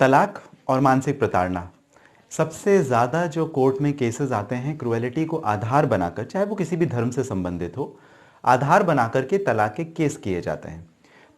तलाक और मानसिक प्रताड़ना, सबसे ज़्यादा जो कोर्ट में केसेस आते हैं क्रुएलिटी को आधार बनाकर, चाहे वो किसी भी धर्म से संबंधित हो, आधार बनाकर के तलाक के केस किए जाते हैं।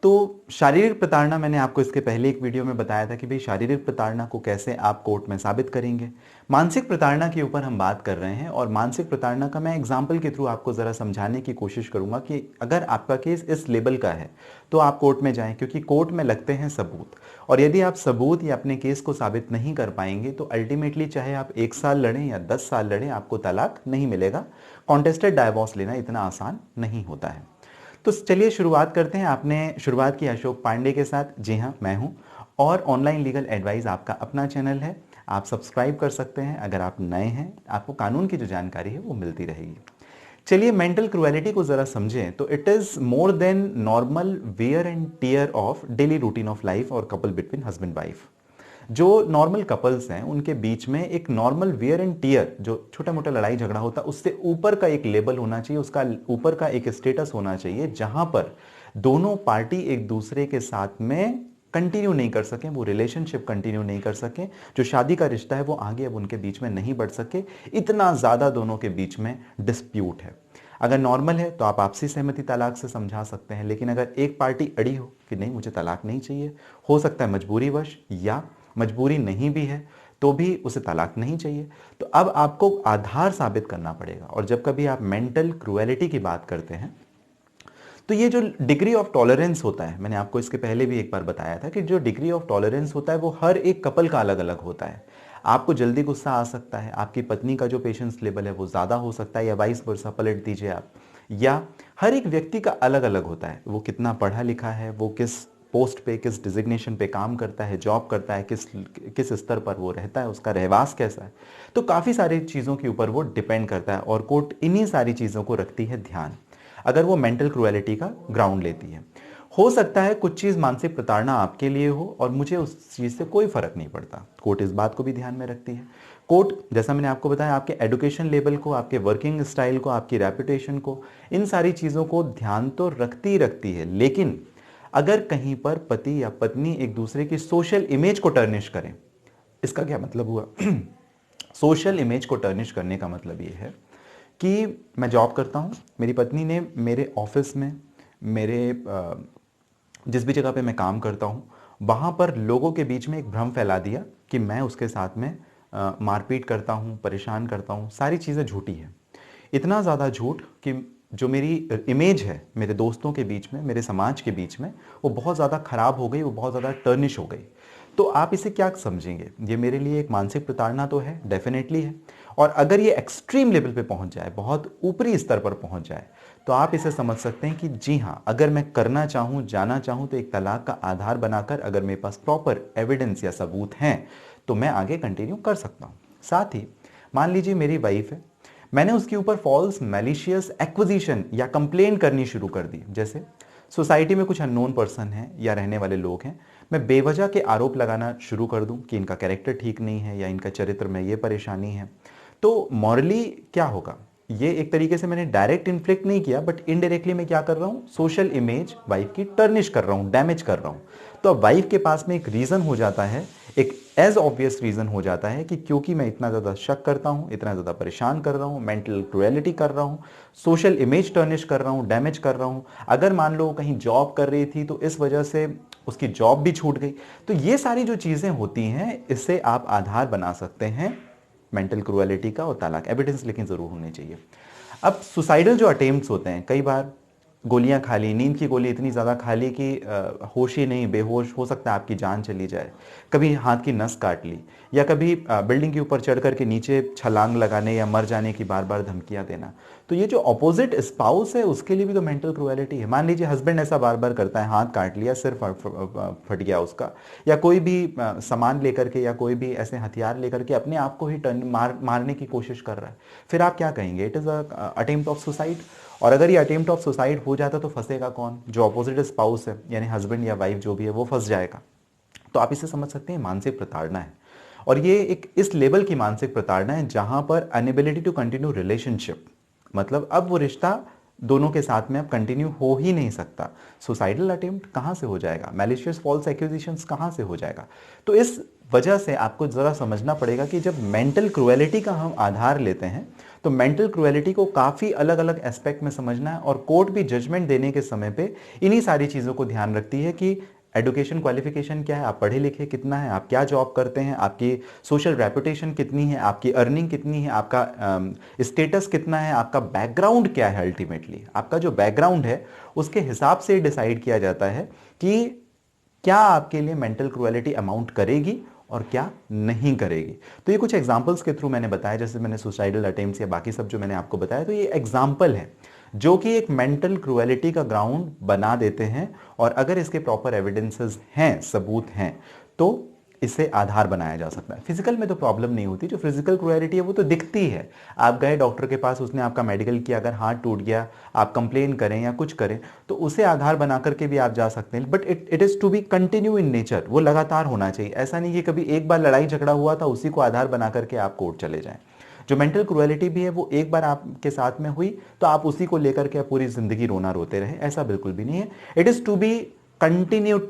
तो शारीरिक प्रताड़ना, मैंने आपको इसके पहले एक वीडियो में बताया था कि भाई शारीरिक प्रताड़ना को कैसे आप कोर्ट में साबित करेंगे। मानसिक प्रताड़ना के ऊपर हम बात कर रहे हैं और मानसिक प्रताड़ना का मैं एग्जाम्पल के थ्रू आपको ज़रा समझाने की कोशिश करूंगा कि अगर आपका केस इस लेवल का है तो आप कोर्ट में जाएं, क्योंकि कोर्ट में लगते हैं सबूत। और यदि आप सबूत या अपने केस को साबित नहीं कर पाएंगे तो अल्टीमेटली चाहे आप 1 साल लड़ें या 10 साल लड़ें, आपको तलाक नहीं मिलेगा। कॉन्टेस्टेड डाइवोर्स लेना इतना आसान नहीं होता है। तो चलिए शुरुआत करते हैं। आपने शुरुआत की अशोक पांडे के साथ। जी हाँ, मैं हूं और ऑनलाइन लीगल एडवाइस आपका अपना चैनल है। आप सब्सक्राइब कर सकते हैं अगर आप नए हैं, आपको कानून की जो जानकारी है वो मिलती रहेगी। चलिए मेंटल क्रुएलिटी को जरा समझें तो it is more than normal wear and tear of daily routine of life और कपल बिटवीन हस्बैंड वाइफ। जो नॉर्मल कपल्स हैं उनके बीच में एक नॉर्मल वियर एंड टीयर, जो छोटा मोटा लड़ाई झगड़ा होता है, उससे ऊपर का एक लेवल होना चाहिए, उसका ऊपर का एक स्टेटस होना चाहिए जहां पर दोनों पार्टी एक दूसरे के साथ में कंटिन्यू नहीं कर सकें, वो रिलेशनशिप कंटिन्यू नहीं कर सकें, जो शादी का रिश्ता है वो आगे अब उनके बीच में नहीं बढ़ सके, इतना ज्यादा दोनों के बीच में डिस्प्यूट है। अगर नॉर्मल है तो आप आपसी सहमति तलाक से समझा सकते हैं, लेकिन अगर एक पार्टी अड़ी हो कि नहीं मुझे तलाक नहीं चाहिए, हो सकता है मजबूरीवश या मजबूरी नहीं भी है तो भी उसे तलाक नहीं चाहिए, तो अब आपको आधार साबित करना पड़ेगा। और जब कभी आप मेंटल क्रुएलिटी की बात करते हैं तो ये जो डिग्री ऑफ टॉलरेंस होता है, मैंने आपको इसके पहले भी एक बार बताया था कि जो डिग्री ऑफ टॉलरेंस होता है वो हर एक कपल का अलग अलग होता है। आपको जल्दी गुस्सा आ सकता है, आपकी पत्नी का जो पेशेंस लेवल है वो ज़्यादा हो सकता है, या वाइस वर्सा, पलट दीजिए आप। या हर एक व्यक्ति का अलग अलग होता है, वो कितना पढ़ा लिखा है, वो किस पोस्ट पे, किस डिजिग्नेशन पे काम करता है, जॉब करता है, किस किस स्तर पर वो रहता है, उसका रहवास कैसा है। तो काफ़ी सारी चीज़ों के ऊपर वो डिपेंड करता है और कोर्ट इन्हीं सारी चीज़ों को रखती है ध्यान अगर वो मेंटल क्रुएलिटी का ग्राउंड लेती है। हो सकता है कुछ चीज़ मानसिक प्रताड़ना आपके लिए हो और मुझे उस चीज़ से कोई फर्क नहीं पड़ता, कोर्ट इस बात को भी ध्यान में रखती है। कोर्ट, जैसा मैंने आपको बताया, आपके एजुकेशन लेवल को, आपके वर्किंग स्टाइल को, आपकी रेपुटेशन को, इन सारी चीज़ों को ध्यान तो रखती है, लेकिन अगर कहीं पर पति या पत्नी एक दूसरे की सोशल इमेज को टर्निश करें, इसका क्या मतलब हुआ? सोशल इमेज को टर्निश करने का मतलब ये है कि मैं जॉब करता हूँ, मेरी पत्नी ने मेरे ऑफिस में, मेरे जिस भी जगह पे मैं काम करता हूँ वहाँ पर लोगों के बीच में एक भ्रम फैला दिया कि मैं उसके साथ में मारपीट करता हूँ, परेशान करता हूँ। सारी चीज़ें झूठी हैं, इतना ज़्यादा झूठ कि जो मेरी इमेज है मेरे दोस्तों के बीच में, मेरे समाज के बीच में, वो बहुत ज़्यादा ख़राब हो गई, वो बहुत ज़्यादा टर्निश हो गई। तो आप इसे क्या समझेंगे? ये मेरे लिए एक मानसिक प्रताड़ना तो है, डेफिनेटली है। और अगर ये एक्सट्रीम लेवल पे पहुंच जाए, बहुत ऊपरी स्तर पर पहुंच जाए, तो आप इसे समझ सकते हैं कि जी हाँ, अगर मैं करना चाहूँ, जाना चाहूँ, तो एक तलाक का आधार बनाकर अगर मेरे पास प्रॉपर एविडेंस या सबूत हैं तो मैं आगे कंटिन्यू कर सकता हूँ। साथ ही मान लीजिए मेरी वाइफ है, मैंने उसके ऊपर फॉल्स मैलिशियस एक्विजिशन या कंप्लेन करनी शुरू कर दी। जैसे सोसाइटी में कुछ अननोन पर्सन हैं या रहने वाले लोग हैं, मैं बेवजह के आरोप लगाना शुरू कर दूं कि इनका कैरेक्टर ठीक नहीं है या इनका चरित्र में ये परेशानी है, तो मॉरली क्या होगा? ये एक तरीके से मैंने डायरेक्ट इन्फ्लिक्ट नहीं किया, बट इनडायरेक्टली मैं क्या कर रहा हूँ? सोशल इमेज वाइफ की टर्निश कर रहा हूँ, डैमेज कर रहा हूँ। तो अब वाइफ के पास में एक रीज़न हो जाता है, एक एज ऑब्वियस रीज़न हो जाता है कि क्योंकि मैं इतना ज़्यादा शक करता हूँ, इतना ज़्यादा परेशान कर रहा हूँ, मेंटल क्रुएलिटी कर रहा हूँ, सोशल इमेज टर्निश कर रहा हूँ, डैमेज कर रहा हूँ। अगर मान लो कहीं जॉब कर रही थी तो इस वजह से उसकी जॉब भी छूट गई। तो ये सारी जो चीज़ें होती हैं, इससे आप आधार बना सकते हैं मेंटल क्रुएलिटी का और तलाक। एविडेंस लेकिन ज़रूर होनी चाहिए। अब सुसाइडल जो अटेम्प्ट्स होते हैं, कई बार गोलियां खा ली, नींद की गोली इतनी ज़्यादा खा ली कि होश ही नहीं, बेहोश, हो सकता है आपकी जान चली जाए। कभी हाथ की नस काट ली, या कभी बिल्डिंग के ऊपर चढ़ करके नीचे छलांग लगाने या मर जाने की बार बार धमकियां देना। तो ये जो अपोजिट स्पाउस है उसके लिए भी तो मेंटल क्रुएलिटी है। मान लीजिए हस्बैंड ऐसा बार बार करता है, हाथ काट लिया, सिर फट गया उसका, या कोई भी सामान लेकर के या कोई भी ऐसे हथियार लेकर के अपने आप को ही मारने की कोशिश कर रहा है, फिर आप क्या कहेंगे? It is attempt of suicide. और अगर ये अटेम्प्ट ऑफ सुसाइड हो जाता तो फंसेगा कौन? जो अपोजिट स्पाउस है, यानी हस्बैंड या वाइफ जो भी है, वो फंस जाएगा। तो आप इसे समझ सकते हैं मानसिक प्रताड़ना है। और ये एक इस लेवल की मानसिक प्रताड़ना है जहां पर अनएबिलिटी टू कंटिन्यू रिलेशनशिप, मतलब अब वो रिश्ता दोनों के साथ में अब कंटिन्यू हो ही नहीं सकता। सुसाइडल अटेम्प्ट कहाँ से हो जाएगा, मैलिशियस फॉल्स एक्यूजिशंस कहाँ से हो जाएगा। तो इस वजह से आपको ज़रा समझना पड़ेगा कि जब मेंटल क्रुएलिटी का हम आधार लेते हैं तो मेंटल क्रुएलिटी को काफ़ी अलग अलग एस्पेक्ट में समझना है, और कोर्ट भी जजमेंट देने के समय पे इन्हीं सारी चीज़ों को ध्यान रखती है कि एजुकेशन क्वालिफिकेशन क्या है, आप पढ़े लिखे कितना है, आप क्या जॉब करते हैं, आपकी सोशल रेपुटेशन कितनी है, आपकी अर्निंग कितनी है, आपका स्टेटस कितना है, आपका बैकग्राउंड क्या है। अल्टीमेटली आपका जो बैकग्राउंड है उसके हिसाब से डिसाइड किया जाता है कि क्या आपके लिए मेंटल क्रुएलिटी अमाउंट करेगी और क्या नहीं करेगी। तो ये कुछ एग्जांपल्स के थ्रू मैंने बताया, जैसे मैंने सुसाइडल अटेम्प्ट्स या बाकी सब जो मैंने आपको बताया, तो ये एग्जांपल है जो कि एक मेंटल क्रुएलिटी का ग्राउंड बना देते हैं, और अगर इसके प्रॉपर एविडेंसेस हैं, सबूत हैं, तो इसे आधार बनाया जा सकता है। फिजिकल में तो प्रॉब्लम नहीं होती, जो फिजिकल क्रुएलिटी है वो तो दिखती है। आप गए डॉक्टर के पास, उसने आपका मेडिकल किया, अगर हाथ टूट गया, आप कंप्लेन करें या कुछ करें तो उसे आधार बना करके भी आप जा सकते हैं, but it is to be continue in nature, वो लगातार होना चाहिए। ऐसा नहीं कि कभी एक बार लड़ाई झगड़ा हुआ था उसी को आधार बना करके आप कोर्ट चले जाएं। जो मेंटल क्रुएलिटी भी है वो एक बार आपके साथ में हुई तो आप उसी को लेकर के पूरी जिंदगी रोना रोते रहे, ऐसा बिल्कुल भी नहीं है। It is to be continue,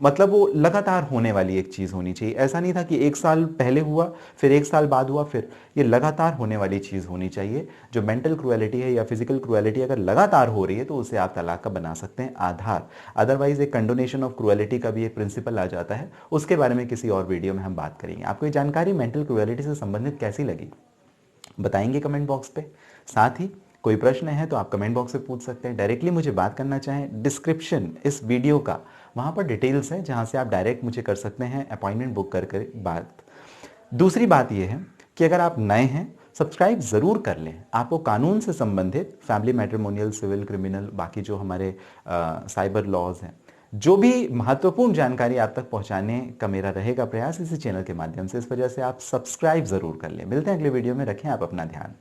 मतलब वो लगातार होने वाली एक चीज होनी चाहिए। ऐसा नहीं था कि एक साल पहले हुआ फिर एक साल बाद हुआ, फिर ये लगातार होने वाली चीज होनी चाहिए। जो मेंटल क्रुएलिटी है या फिजिकल क्रुएलिटी अगर लगातार हो रही है तो उसे आप तलाक का बना सकते हैं आधार। अदरवाइज एक कंडोनेशन ऑफ क्रुएलिटी का भी एक प्रिंसिपल आ जाता है, उसके बारे में किसी और वीडियो में हम बात करेंगे। आपको ये जानकारी मेंटल क्रुएलिटी से संबंधित कैसी लगी बताएंगे कमेंट बॉक्स पे। साथ ही कोई प्रश्न है तो आप कमेंट बॉक्स में पूछ सकते हैं। डायरेक्टली मुझे बात करना चाहें, डिस्क्रिप्शन इस वीडियो का, वहाँ पर डिटेल्स है जहाँ से आप डायरेक्ट मुझे कर सकते हैं अपॉइंटमेंट बुक कर बात। दूसरी बात यह है कि अगर आप नए हैं सब्सक्राइब ज़रूर कर लें। आपको कानून से संबंधित फैमिली मैट्रिमोनियल, सिविल, क्रिमिनल, बाकी जो हमारे साइबर लॉज हैं, जो भी महत्वपूर्ण जानकारी आप तक पहुंचाने का मेरा रहेगा प्रयास इसी चैनल के माध्यम से। इस वजह से आप सब्सक्राइब ज़रूर कर लें। मिलते हैं अगले वीडियो में, रखें आप अपना ध्यान।